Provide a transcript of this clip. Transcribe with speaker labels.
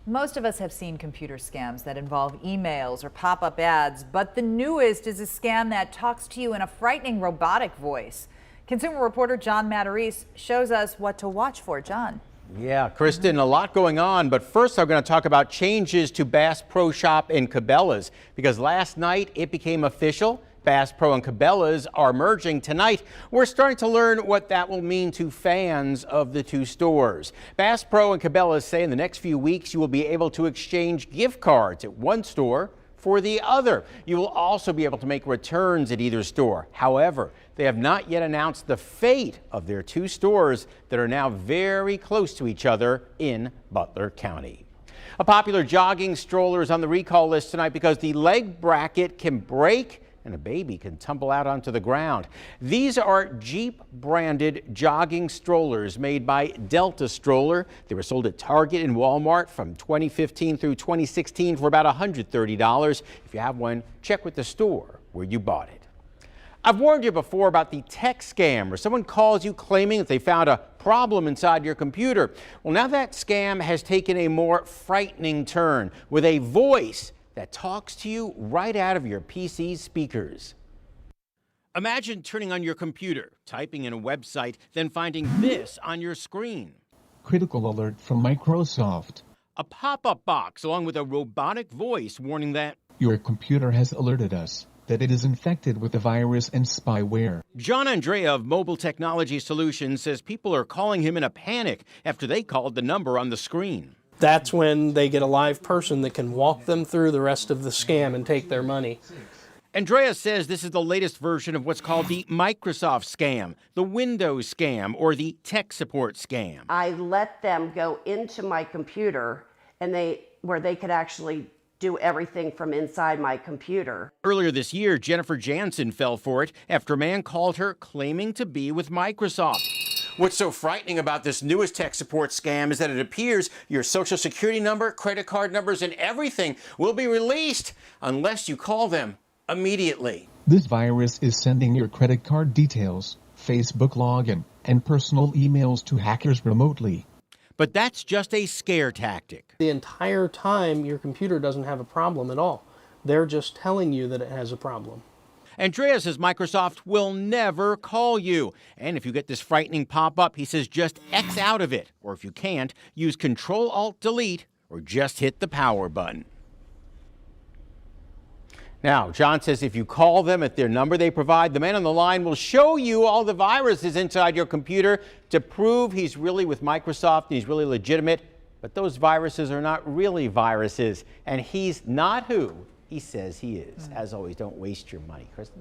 Speaker 1: Most of us have seen computer scams that involve emails or pop-up ads, but the newest is a scam that talks to you in a frightening robotic voice. Consumer reporter John Materese shows us what to watch for. John.
Speaker 2: Yeah, Kristen, a lot going on, but first I'm going to talk about changes to Bass Pro Shop in Cabela's, because last night it became official. Bass Pro and Cabela's are merging tonight. We're starting to learn what that will mean to fans of the two stores. Bass Pro and Cabela's say in the next few weeks you will be able to exchange gift cards at one store for the other. You will also be able to make returns at either store. However, they have not yet announced the fate of their two stores that are now very close to each other in Butler County. A popular jogging stroller is on the recall list tonight because the leg bracket can break and a baby can tumble out onto the ground. These are Jeep branded jogging strollers made by Delta Stroller. They were sold at Target and Walmart from 2015 through 2016 for about $130. If you have one, check with the store where you bought it. I've warned you before about the tech scam where someone calls you claiming that they found a problem inside your computer. Well, now that scam has taken a more frightening turn with a voice that talks to you right out of your PC's speakers. Imagine turning on your computer, typing in a website, then finding this on your screen.
Speaker 3: Critical alert from Microsoft.
Speaker 2: A pop-up box along with a robotic voice warning that
Speaker 3: your computer has alerted us that it is infected with a virus and spyware.
Speaker 2: John Andrea of Mobile Technology Solutions says people are calling him in a panic after they called the number on the screen.
Speaker 4: That's when they get a live person that can walk them through the rest of the scam and take their money.
Speaker 2: Andrea says this is the latest version of what's called the Microsoft scam, the Windows scam, or the tech support scam.
Speaker 5: I let them go into my computer and where they could actually do everything from inside my computer.
Speaker 2: Earlier this year, Jennifer Jansen fell for it after a man called her claiming to be with Microsoft. What's so frightening about this newest tech support scam is that it appears your social security number, credit card numbers, and everything will be released unless you call them immediately.
Speaker 3: This virus is sending your credit card details, Facebook login, and personal emails to hackers remotely.
Speaker 2: But that's just a scare tactic.
Speaker 4: The entire time your computer doesn't have a problem at all. They're just telling you that it has a problem.
Speaker 2: Andrea says Microsoft will never call you. And if you get this frightening pop-up, he says just X out of it. Or if you can't, use Control-Alt-Delete or just hit the power button. Now, John says if you call them at their number they provide, the man on the line will show you all the viruses inside your computer to prove he's really with Microsoft and he's really legitimate. But those viruses are not really viruses, and he's not who he says he is. As always, don't waste your money. Kristen?